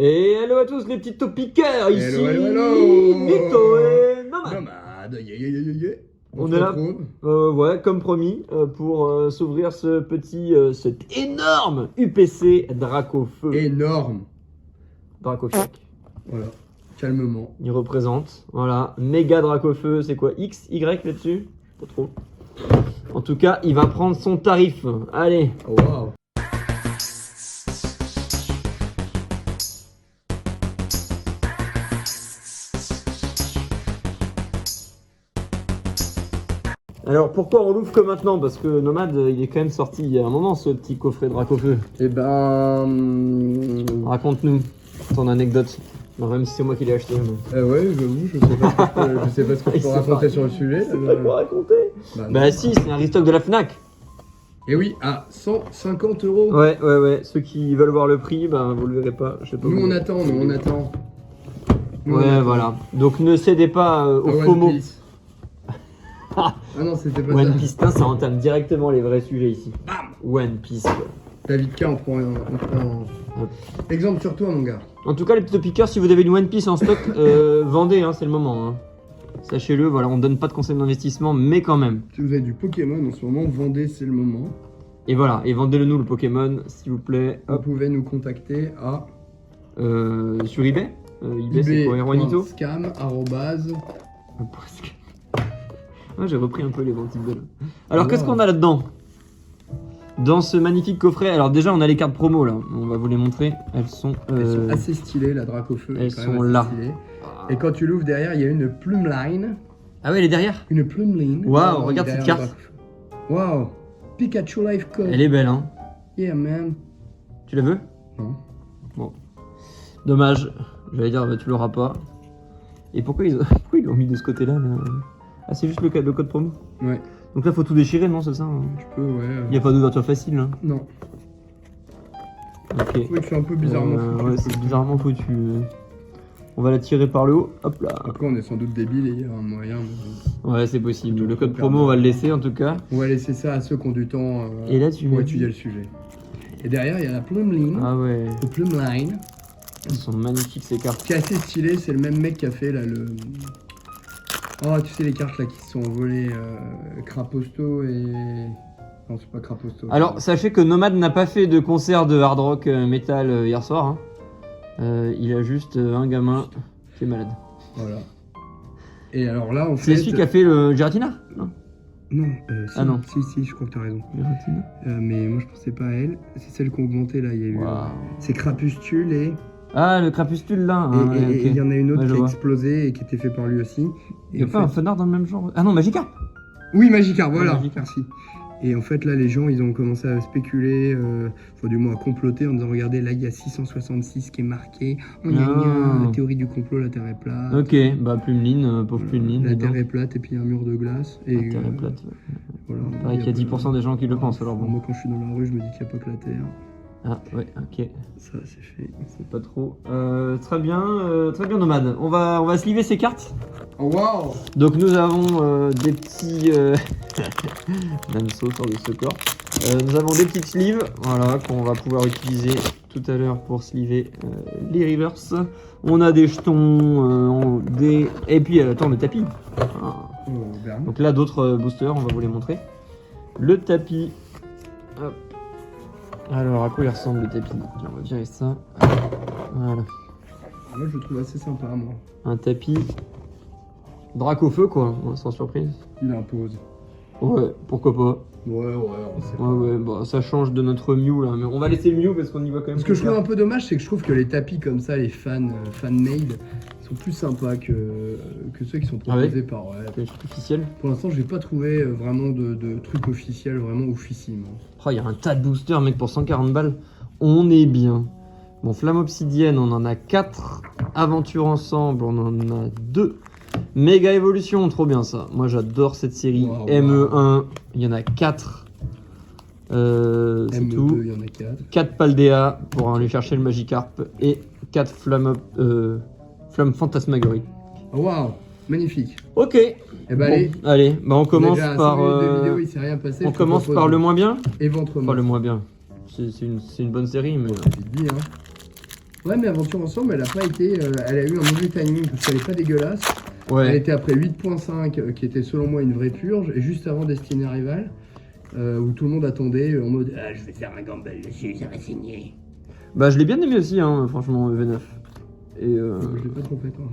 Et hello à tous les petits topiqueurs, ici Hello. Mytho et Nomad. Nomade, On se est là, retrouve. ouais, comme promis, pour s'ouvrir cet énorme UPC Dracofeu. Énorme. Dracofeu. Voilà, calmement. Il représente, voilà, méga Dracofeu, c'est quoi, X, Y là-dessus? Pas trop. En tout cas, il va prendre son tarif. Allez. Oh, wow. Alors pourquoi on l'ouvre que maintenant? Parce que Nomad, il est quand même sorti il y a un moment, ce petit coffret Dracofeu. Eh ben... Raconte-nous ton anecdote. Non, même si c'est moi qui l'ai acheté. Mais... ouais, j'avoue, je sais pas ce que je peux raconter sur le sujet. C'est pas quoi raconter. Bah si, c'est un restock de la Fnac. Et oui, à 150 €. Ouais. Ceux qui veulent voir le prix, bah vous le verrez pas. Je sais pas. Nous on attend. Nous, on Ouais, attend. voilà. Donc ne cédez pas au À One FOMO. Piece. Ah non, c'était pas One ça. Piece, putain, ça entame directement les vrais sujets ici. Bam. One Piece, quoi. David K, on prend exemple sur toi, mon gars. En tout cas, les petits piqueurs, si vous avez une One Piece en stock, vendez, hein, c'est le moment. Hein. Sachez-le, voilà, on donne pas de conseils d'investissement, mais quand même. Si vous avez du Pokémon en ce moment, vendez, c'est le moment. Et voilà, et vendez-le nous le Pokémon, s'il vous plaît. Vous Hop. pouvez nous contacter à Sur eBay. eBay, c'est quoi, Juanito? scam. Ah, j'ai repris un peu les ventes eBay. Alors, Wow. qu'est-ce qu'on a là-dedans? Dans ce magnifique coffret, alors déjà, on a les cartes promo là. On va vous les montrer. Elles sont assez stylées, la Dracofeu. elles sont là. Et quand tu l'ouvres derrière, il y a une plume line. Ah ouais, elle est derrière. Une plume line. Waouh, regarde cette carte. Waouh. Pikachu Life Code. Elle est belle, hein. Yeah, man. Tu la veux? Non. Bon. Dommage. J'allais dire, bah, tu l'auras pas. Et pourquoi ils l'ont mis de ce côté-là là? Ah, c'est juste le code promo. Ouais. Donc là, faut tout déchirer, non? C'est ça hein. Tu peux, ouais. Il n'y a pas d'ouverture facile, là. Non. Ok. Oui, c'est un peu bizarrement foutu. Ouais, c'est bizarrement foutu. On va la tirer par le haut. Hop là. Après, on est sans doute débile et il y a un moyen. Ouais, c'est possible. Le code promo, on va le laisser en tout cas. On va laisser ça à ceux qui ont du temps Et là, tu pour m'as étudier dit- le sujet. Et derrière, il y a la plume line. Ah ouais. Le plume line. Elles sont magnifiques ces cartes. Ce qui est assez stylé, c'est le même mec qui a fait là le. Oh, tu sais les cartes là qui se sont volées Craposto et. Non, c'est pas Craposto. Alors, sachez que Nomad n'a pas fait de concert de hard rock metal hier soir. Hein. Il a juste un gamin qui est malade. Voilà. Et alors là, en C'est fait. celui qui a fait le Giratina? Non. Non, si, Ah non. si, je crois que t'as raison. Giratina. Mais moi je pensais pas à elle. C'est celle qui a augmenté là. Il y a eu. Waouh. C'est Crapustule et. Ah, le crapustule là. hein, Et ok. il y en a une autre Ouais, je qui a vois. explosé et qui était fait par lui aussi. Il y a en pas un fait- Fenard dans le même genre? Ah non, Magikarp. Oui, Magikarp, voilà. Magikarp. Merci. Et en fait, là, les gens, ils ont commencé à spéculer, enfin, du moins à comploter en disant regardez, là, il y a 666 qui est marqué. On a Ah. la théorie du complot, la Terre est plate. Ok, bah Plumeline, pauvre Plumeline. La dis donc. Terre est plate et puis il y a un mur de glace. Et, La Terre est plate. voilà. Pareil qu'il y a 10% des gens qui le pensent, alors bon. Moi, quand je suis dans la rue, je me dis qu'il n'y a pas que la Terre. Ah ouais, ok. Ça, c'est fait. C'est pas trop. Très bien Nomade. On va sliver ces cartes. Oh, waouh! Donc nous avons des petits... Nanso sort de ce corps. Nous avons des petites sleeves, voilà, qu'on va pouvoir utiliser tout à l'heure pour sliver les rivers. On a des jetons, et puis attends, le tapis. Ah. Oh, Berne. Donc là, d'autres boosters, on va vous les montrer. Le tapis. Hop. Alors, à quoi il ressemble le tapis? Tiens, on va virer ça. Voilà. Moi, je le trouve assez sympa, moi. Un tapis. Dracofeu, quoi, sans surprise. Il impose. Ouais, pourquoi pas. Ouais, on sait pas. Ouais, bah ça change de notre Mew là. Mais on va laisser le Mew parce qu'on y voit quand même. Ce que je plus trouve un clair. peu dommage, c'est que je trouve que les tapis comme ça, les fan-made, sont plus sympas que ceux qui sont Ah ouais proposés par. Ouais. C'est artificiel. Pour l'instant, j'ai pas trouvé vraiment de trucs officiels, vraiment oufissime. Oh, il y a un tas de boosters, mec, pour 140 balles. On est bien. Bon, Flamme Obsidienne, on en a 4. Aventure Ensemble, on en a 2. Méga Évolution, trop bien ça. Moi, j'adore cette série. Wow, ME1, il y en a 4. C'est ME2, tout. il y en a 4. 4 Paldea pour aller chercher le Magikarp. Et 4 Flamme Fantasmagorie. Oh, waouh, magnifique. Ok. Eh ben, Bon, allez. allez, bah on commence Déjà, à par. 5 minutes de vidéo, il s'est rien passé. On je te commence propose par le moins bien. Éventrement. Enfin, le moins bien. C'est une bonne série, mais. Tu te dis, hein. Ouais, mais Aventure Ensemble, elle a pas été. Elle a eu un mauvais timing parce qu'elle est pas dégueulasse. Elle Ouais. était après 8.5, qui était selon moi une vraie purge, et juste avant Destiny Rival, où tout le monde attendait en mode ah, je vais faire un gamble dessus, ça va signer. Bah, je l'ai bien aimé aussi, hein, franchement, V9. Et Je l'ai pas trop fait, toi.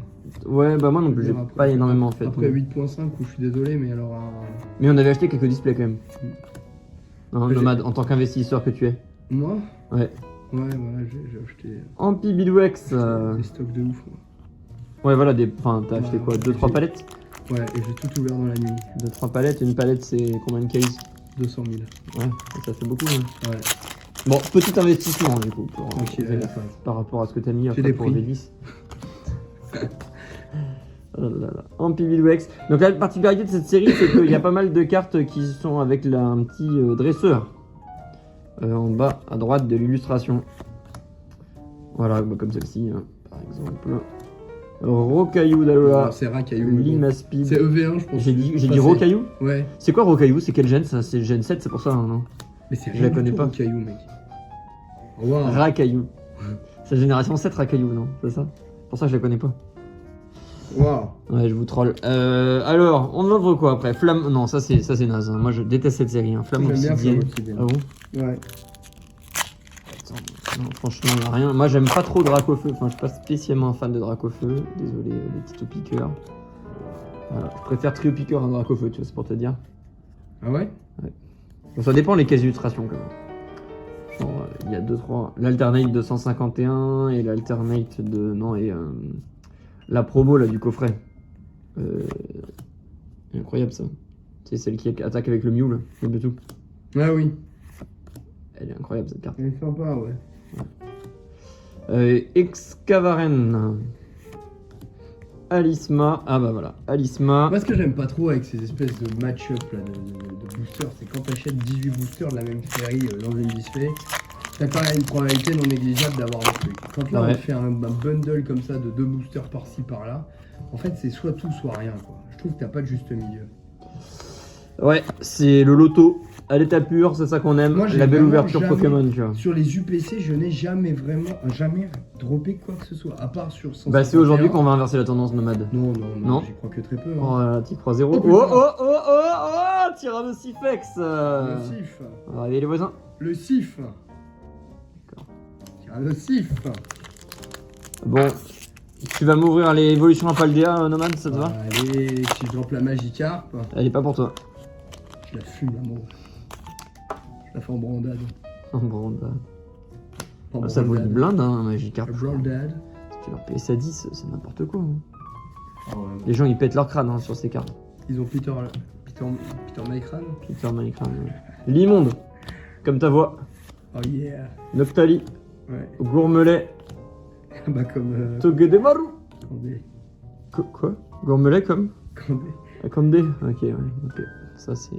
ouais, bah moi non plus, j'ai Après- pas énormément fait. Après mais... 8.5, où je suis désolé, mais alors. mais on avait acheté quelques displays quand même. Hein, J'ai- Nomade, en tant qu'investisseur que tu es. Moi Ouais. Ouais, voilà, j'ai acheté Ampi Bidouex. des stocks de ouf. Moi. Ouais, voilà, enfin, t'as acheté Ouais, quoi 2-3 j'ai- palettes Ouais, et j'ai tout ouvert dans la nuit. 2-3 palettes, une palette c'est combien de cases 200 000. Ouais, ça fait beaucoup. Hein. Ouais, Bon, petit investissement du coup, pour, tranquille, à la phase. par rapport à ce que t'as mis après des pour prix. V10. Oh là là. Ampi Bidouex. Donc la particularité de cette série, c'est qu'il y a pas mal de cartes qui sont avec un petit dresseur. En bas à droite de l'illustration. Voilà, bah, comme celle-ci, hein, par exemple. Rocaillou d'Alola, C'est Racaillou. mais bon. Lima C'est Speed. EV1, je pense. J'ai dit Enfin, c'est- Rocaillou. Ouais, C'est quoi Rocaillou? C'est quel gène ça? C'est le gène 7, c'est pour ça, hein, non? mais c'est Je la rien du connais tout, pas. Racaillou, mec. Wow. Racaillou. C'est la génération 7 Racaillou, non? C'est ça? Pour ça je la connais pas. Wow. Ouais, je vous troll. Alors, on ouvre quoi après? Flamme. Non, ça c'est naze. Hein. Moi je déteste cette série. Hein. Flamme J'aime bien obsidienne. Flamme Obsidienne. Ah bon? Ouais. Non, franchement, y a rien. Moi j'aime pas trop Dracofeu. Enfin, je suis pas spécialement fan de Dracofeu. Désolé, les petits piqueurs. Voilà. Je préfère Trio Piqueur à Dracofeu, tu vois, c'est pour te dire. Ah ouais? Bon, ça dépend les cases d'illustration quand même. Genre, il y a 2-3. L'Alternate de 151 et l'Alternate de. Non, et la promo là du coffret. Incroyable ça. C'est celle qui attaque avec le Mew là, le Mewtwo. Ah oui. Elle est incroyable cette carte. Elle est sympa, ouais. Excavaren. Alisma. Ah bah voilà. Alisma. Moi, ce que j'aime pas trop avec ces espèces de match-up là, de boosters, c'est quand t'achètes 18 boosters de la même série dans une display, t'as quand même une probabilité non négligeable d'avoir le truc. Quand là, Ouais. on fait un bundle comme ça de 2 boosters par-ci par-là, en fait, c'est soit tout, soit rien, quoi. Je trouve que t'as pas de juste milieu. Ouais, c'est le loto. À l'état pur, c'est ça qu'on aime. Moi, j'ai la belle vraiment ouverture jamais- Pokémon, tu vois. Sur les UPC, je n'ai jamais droppé quoi que ce soit, à part sur 151. Bah c'est aujourd'hui qu'on va inverser la tendance nomade. Non, Non. j'y crois que très peu. Hein. Oh là là, t'y crois zéro. Oh, Oh putain. oh oh oh oh Tyrannosifex. Le sif. On va réveiller les voisins. Le sif. D'accord. Le sif. Bon, tu vas m'ouvrir les évolutions à Paldea, Nomade, ça te va? Allez, si je drop la Magikarp, Elle est pas pour toi. je la fume, l'amour. Je la fais en brandade. Oh, brandade. En Ça vaut une brandade. blinde, hein, Magikarp. Brandade. Si tu leur payes ça 10, c'est n'importe quoi. Hein. Oh, Les gens ils pètent leur crâne hein, sur ces cartes. ils ont Peter Mycran. Peter Minecraft. L'immonde, comme ta voix. Oh yeah. Noctali, Ouais. Gourmelet, Bah comme Togedemaru. Candé. Quoi? Gourmelet comme? Candé. Condé. Ok, ouais, ok. Ça c'est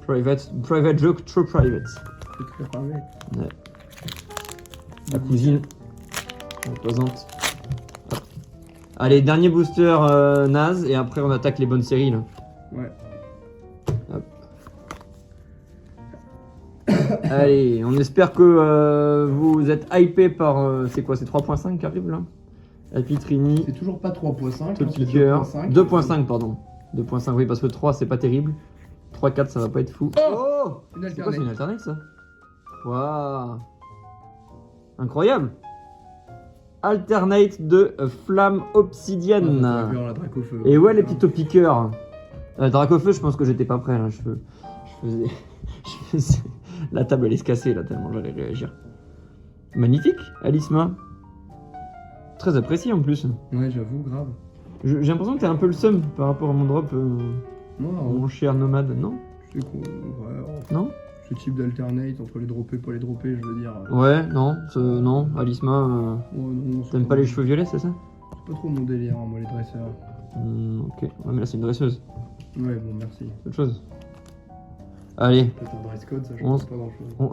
private joke, trop private. C'est très parfait. Ouais. La cousine, on présente. Hop. Allez, dernier booster naze et après on attaque les bonnes séries là. Ouais. Allez, on espère que vous êtes hypé par. C'est quoi, c'est 3.5 qui arrive là? Alpitrini, C'est toujours pas 3.5. Top hein, c'est Piqueur. 2.5. 2.5, pardon. 2.5, oui, parce que 3 c'est pas terrible. 3, 4 ça va pas être fou. Oh Une C'est quoi, c'est une alternate. alternate ça? Waouh! Incroyable! Alternate de Flamme Obsidienne. Ah, la Dracofeu. Et ouais, les petits topiqueurs. Dracofeu, je pense que j'étais pas prêt là. Je faisais. je faisais- La table allait se casser là, tellement j'allais réagir. Magnifique, Alisma. Très apprécié en plus. Ouais, j'avoue, grave. J'ai l'impression que t'as un peu le seum par rapport à mon drop, Non, mon cher nomade, non? c'est con. Ouais, Non? ce type d'alternate entre les dropper, pas les dropper, je veux dire. Ouais, non, non, Alisma, Oh, non, c'est t'aimes pas les cheveux violets, c'est ça? C'est pas trop mon délire, hein, moi, les dresseurs. Ok, ouais, mais là c'est une dresseuse, Ouais, bon, merci. c'est autre chose. Allez, Peut-être un dress code, ça On change s- pas grand chose.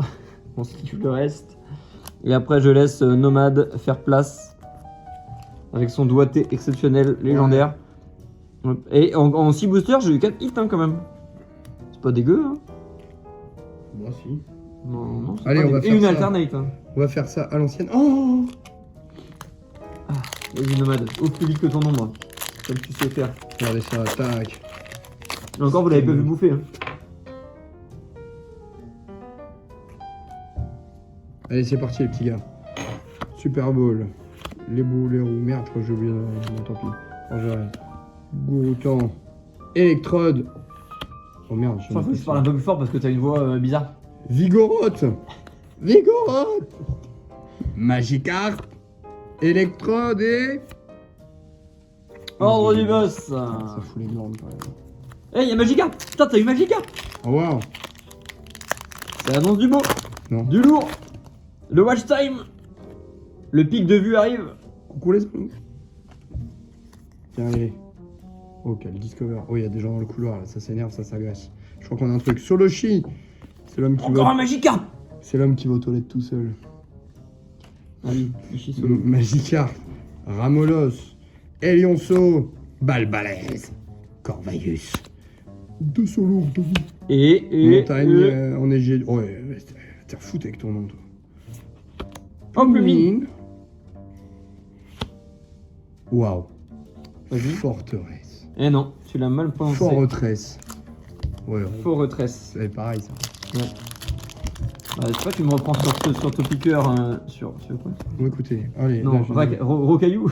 on skiffe le reste. Et après, je laisse Nomade faire place avec son doigté exceptionnel, légendaire. Hop. Et en 6 boosters, j'ai eu 4 hits hein, quand même. C'est pas dégueu, hein? Moi, si. Non, c'est Allez, pas on va dégueu. Et faire une ça. alternate. Hein. On va faire ça à l'ancienne. Oh Vas-y, nomade, ouvre plus vite que ton ombre. Comme tu sais faire. Regardez ça, tac. Et encore, vous l'avez pas vu bouffer. Hein. Allez, c'est parti, les petits gars. Super Bowl. Les boules, les roues. Merde, je crois que j'ai oublié. Bon, tant pis. Alors, j'arrête. Gouroutan. Électrode. Oh merde, Je pense que je parle un peu plus fort parce que t'as une voix bizarre. Vigoroth. Vigoroth. Magikarp. Électrode et. Ordre du boss. Ça fout les glandes quand même. Eh, y'a Magikarp. Putain, t'as eu Magikarp. Oh waouh. Ça annonce du beau. Non. Du lourd. Le watch time. Le pic de vue arrive. Coucou les amis. Tiens, allez. Oh, quel Discover. Oh, il y a des gens dans le couloir là, ça s'énerve, ça s'agresse. Je crois qu'on a un truc. Soloshi. C'est l'homme qui Encore un va. Magikarp. C'est l'homme qui va aux toilettes tout seul. Allez, ici solo. Magikarp. Ramolos. Elionceau. Balbalès. Corvaius. Deux solos, deux. Et. Montagne enneigée. Oh, ouais, t'es refoutu avec ton nom, toi. Oh, Plumine. Waouh. Vas-y. Forteresse. Eh non, tu l'as mal pensé. Forteresse. Ouais, Fortress. c'est pareil ça. Ouais. Je sais pas, tu me reprends sur ton piqueur. Sur quoi? Bon, écoutez, allez. Non, là, Rocaillou.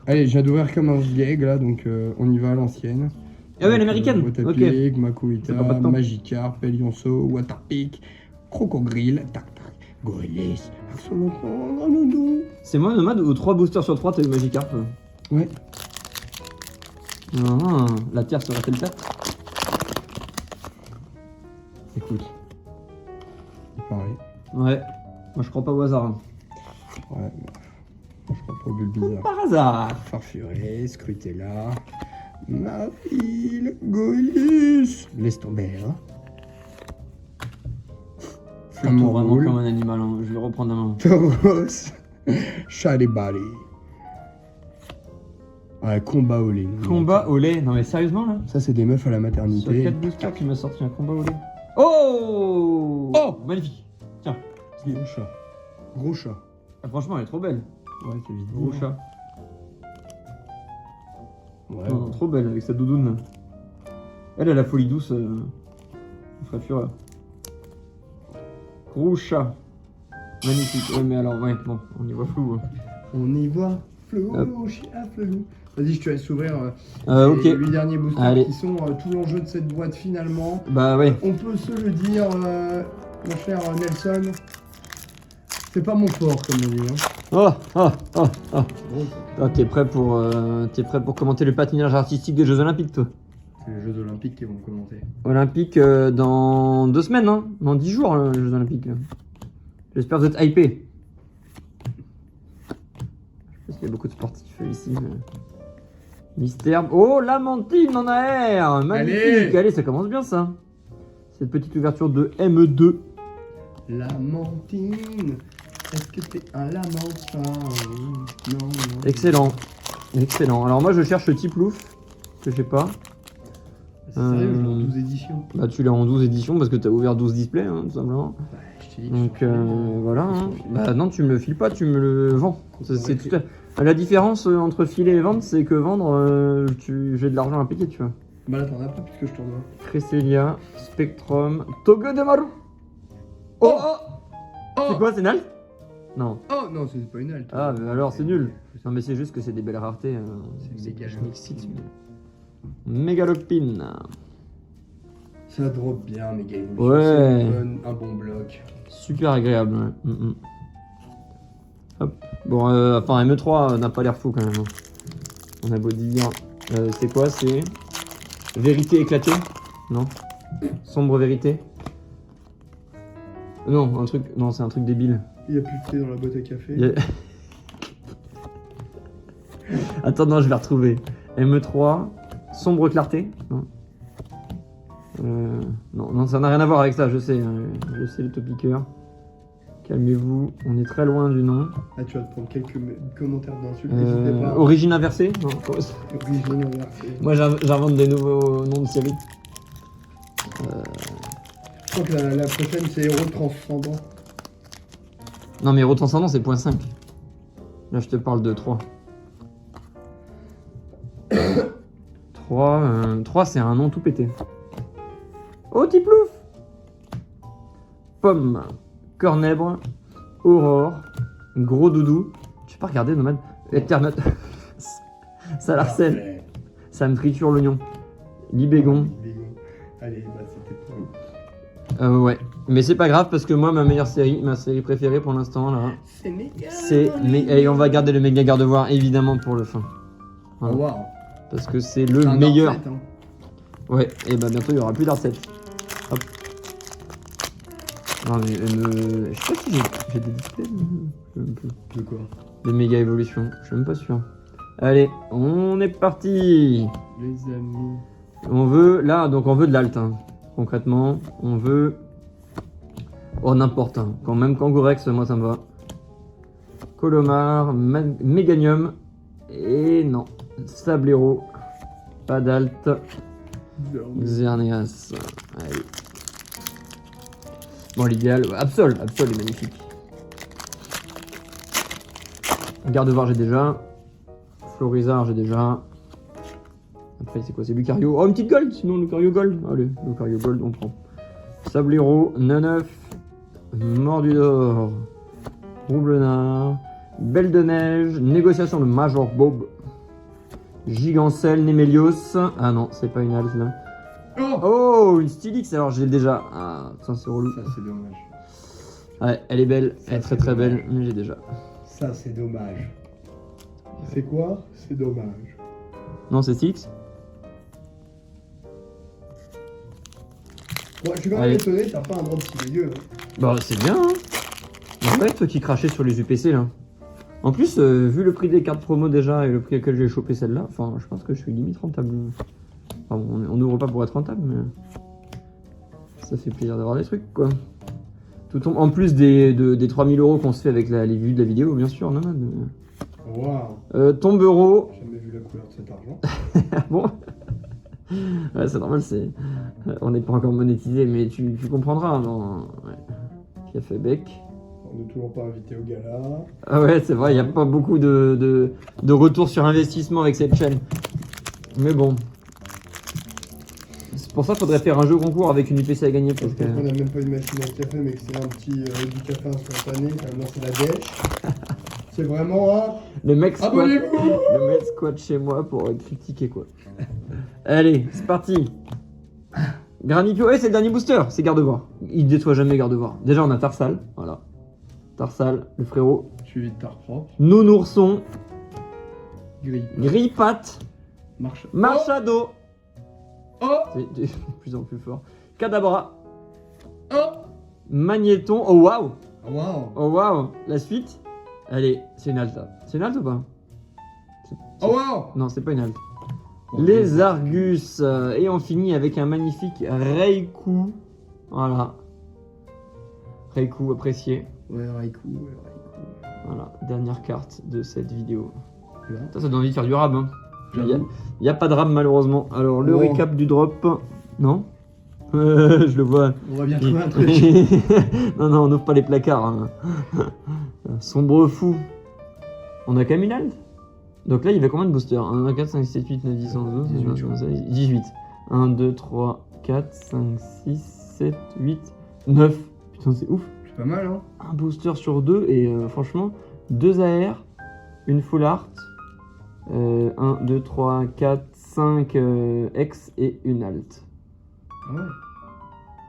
allez, je viens d'ouvrir comme un vieil là, donc on y va à l'ancienne. Ah ouais, l'américaine. Waterpik, Ok. Makuita, Ça prend pas de temps. Magikarp, Elionceau, Waterpik, Crocogrille, Tac Tac, Goélis, Axolotl, C'est moi, nomade, ou 3 boosters sur 3, t'as eu Magikarp. Ouais. Ah, la Terre sera-t-elle plate? Écoute. Il paraît. Ouais. Moi, je crois pas au hasard. Hein. Ouais. Je crois pas au Bulbizarre. Par hasard. Farfuret, Scrutella, Maril, Goélis. Laisse tomber, hein. Je me trouve vraiment Flammoroule, comme un animal, hein. Je vais reprendre la main. Tauros, Chalébali. Ouais, combat au lait. Combat au lait. Non mais sérieusement là? Ça, c'est des meufs à la Sur maternité. 4 boosters, tu m'as sorti un combat au lait. Oh! Oh! Magnifique. Tiens. Gros chat. Gros chat. Ah, franchement, elle est trop belle. Ouais, c'est vite. Gros chat. Ouais. Non, trop belle avec sa doudoune. Elle a la folie douce. Ferait fureur. Gros chat. Magnifique. Ouais, mais alors, ouais, bon, on y voit flou. Hein. On y voit flou, Hop. chat flou. Vas-y, je te laisse ouvrir Ok. les 8 derniers boosters Allez. qui sont tout l'enjeu de cette boîte finalement. Bah ouais. On peut se le dire, mon cher Nelson. C'est pas mon fort, comme on dit. Hein. Oh, oh, oh, oh. Gros, Ah, t'es prêt pour commenter le patinage artistique des Jeux Olympiques, toi? c'est les Jeux Olympiques qui vont commenter. Olympiques dans 2 semaines, hein? Dans 10 jours, les Jeux Olympiques. J'espère que vous êtes hypés. Je pense qu'il y a beaucoup de sportifs ici. Mystère. Oh, Lamantine en air! Magnifique! Allez, ça commence bien ça. Cette petite ouverture de M2. Lamantine, est-ce que t'es un lamentin? Non, non. Excellent. Excellent. Alors moi je cherche le type louf que j'ai pas. C'est sérieux, genre 12 éditions. Bah tu l'as en 12 éditions parce que t'as ouvert 12 displays, hein, tout simplement. Ouais, je t'ai dit. Donc voilà. Hein. Je te Bah non, tu me le files pas, tu me le vends. C'est tout à... La différence entre filer et vendre, c'est que vendre, j'ai de l'argent à payer, tu vois. Bah là, t'en as pas puisque je t'en dois. Cresselia, Spectrum, Togedemaru. Oh oh, Oh! c'est quoi, c'est Nalt? Non. Oh non, c'est pas une halte. Ah, mais alors c'est nul. Non, mais c'est juste que c'est des belles raretés. C'est méga je joli. m'excite. Mégalopine. Ça drop bien, mes gars. Ouais. Un bon bloc. Super agréable. Ouais. Hop. Bon, enfin, ME3 n'a pas l'air fou quand même. Hein. On a beau dire. C'est quoi? C'est. Vérité éclatée? Non. Sombre vérité? Non, un truc. Non, c'est un truc débile. Il y a plus de thé dans la boîte à café. Il y a- Attends, non, je vais retrouver. ME3, sombre clarté. Non. Non, ça n'a rien à voir avec ça, je sais. Hein. Je sais, le topiqueur. Calmez-vous, on est très loin du nom. Ah, tu vas te prendre quelques commentaires d'insultes, n'hésitez pas. Origine inversée? Non. Origine inversée. Moi, j'invente des nouveaux noms de séries. Je crois que la prochaine, c'est Héros Transcendant. Non, mais retranscendant, c'est .5. Là, je te parle de 3. 3, c'est un nom tout pété. Oh, Tiplouf. Pomme, Cornèbre, Aurore, Gros Doudou. Tu peux pas regarder, Nomade. Eternot. Salarcène. Parfait. Ça me triture l'oignon. Libégon. Libégon. Allez, bah c'était pour. Ouais. Mais c'est pas grave parce que moi, ma série préférée pour l'instant, là, C'est méga. et on va garder le méga gardevoir évidemment pour le fin. Oh, Voilà. waouh. Parce que c'est le C'est un meilleur. Dark Knight, hein. Ouais, et bah bientôt il y aura plus d'Arset. Hop. Non mais je sais pas si j'ai des displays. Je sais même plus. De quoi? Des méga évolutions, je suis même pas sûr. Allez, on est parti. Les amis. On veut, là, donc on veut de l'alt, hein. Concrètement, on veut... Oh, n'importe, hein. Même Kangourex, moi ça me va. Colomar, Méganium, et non, Sablero, pas d'alt, Xerneas, allez. Bon, l'idéal, Absol est magnifique. Gardevoir, j'ai déjà. Florizard, j'ai déjà. Après, c'est quoi? C'est Lucario. Oh, une petite gold, sinon Lucario Gold. Allez, Lucario Gold, on prend. Sablero, Neneuf, Mordudor, Roublenard, Belle de Neige, Négociation de Major Bob, Gigancelle, Nemelios. Ah non, c'est pas une alt là. Oh, Oh, une Stylix, alors j'ai déjà. Ah, ça c'est relou. ça c'est dommage. Ouais, elle est belle, Ça, elle est très c'est très dommage. belle, mais j'ai déjà. Ça c'est dommage. C'est quoi? C'est dommage. Non, c'est Stylix. Bon, je suis quand même Allez. étonné, t'as pas un drop si dégueu. Hein. Bah, c'est bien, hein. Ouais, toi qui crachais sur les UPC là. En plus, vu le prix des cartes promo déjà et le prix auquel j'ai chopé celle-là, enfin, je pense que je suis limite rentable. Enfin, on n'ouvre pas pour être rentable, mais ça fait plaisir d'avoir des trucs, quoi. Tout en plus des 3000 € qu'on se fait avec les vues de la vidéo, bien sûr, non, Waouh. Tombereau. J'ai jamais vu la couleur de cet argent. Ah bon. Ouais, c'est normal, on n'est pas encore monétisé, mais tu comprendras. Hein, ouais. Café Bec. On n'est toujours pas invité au gala. Ah ouais, c'est vrai, il n'y a pas beaucoup de retour sur investissement avec cette chaîne. Mais bon. C'est pour ça qu'il faudrait faire un jeu concours avec une UPC à gagner. Parce que... On n'a même pas une machine à café, mais que c'est un petit du café instantané. Maintenant, c'est la dèche. C'est vraiment un. Le mec squat, Abonnez-vous. le mec squat chez moi pour critiquer quoi. Allez, c'est parti. Granipio, c'est le dernier booster, c'est Gardevoir. Il déçoit jamais Gardevoir. Déjà, on a Tarsal, voilà. Tarsal, le frérot. Suivi de Tarpropre. Nounourson, Gris. Grippat, Marche. Machado. Oh. C'est de plus en plus fort. Kadabra, Oh. Magnéton. Oh waouh. Oh, waouh. Oh waouh. La suite. Allez, c'est une alta. C'est une alta ou pas? Oh, waouh. Non, c'est pas une alta. Bon, Les Argus. Et on finit avec un magnifique Reiku. Voilà. Reiku apprécié. Ouais, Raikou, ouais, Raikou. Voilà, dernière carte de cette vidéo. Là. Ça donne envie de faire du rab. Hein. Il J'avoue. n'y a pas de rab malheureusement. Alors, le Oh. récap du drop. Non. Je le vois. On va bien trouver un truc. Non, non, on n'ouvre pas les placards. Hein. Sombre fou. On a Caminal. Donc là, il y avait combien de boosters 1, 4, 5, 6, 7, 8, 9, 10, 11, 12, 13, 14, 15, 16, 18. 1, 2, 3, 4, 5, 6, 7, 8, 9. Putain, c'est ouf. C'est pas mal, hein. Un booster sur 2 et franchement, 2 AR, une full art, 1, 2, 3, 4, 5 X et une alt. Ah ouais.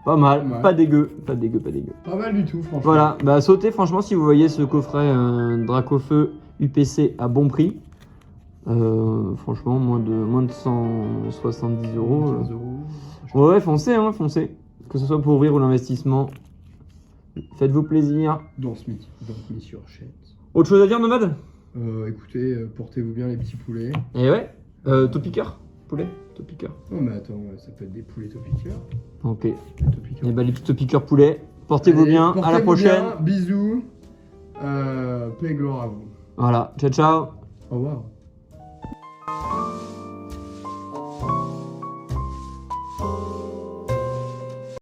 Pas mal, Pas mal. pas dégueu, pas dégueu, pas dégueu. Pas mal du tout, franchement. Voilà, bah sautez franchement si vous voyez ce coffret Dracofeu UPC à bon prix. Franchement, moins de 170 €. 15 €. Ouais, foncez, hein, foncez. Que ce soit pour ouvrir ou l'investissement. Faites-vous plaisir. Dans ce sur Chat. Autre chose à dire, Nomade? Écoutez, portez-vous bien les petits poulets. Et ouais, Topiqueur. Poulet, Topiqueur. Non mais attends, ça peut être des poulets topiqueurs. Ok. Des topiqueurs. Et bah les petits Topiqueurs poulets. Portez-vous Allez, bien, à la portez-vous prochaine. bien, bisous. Paix et gloire à vous. Voilà, ciao ciao. Au revoir.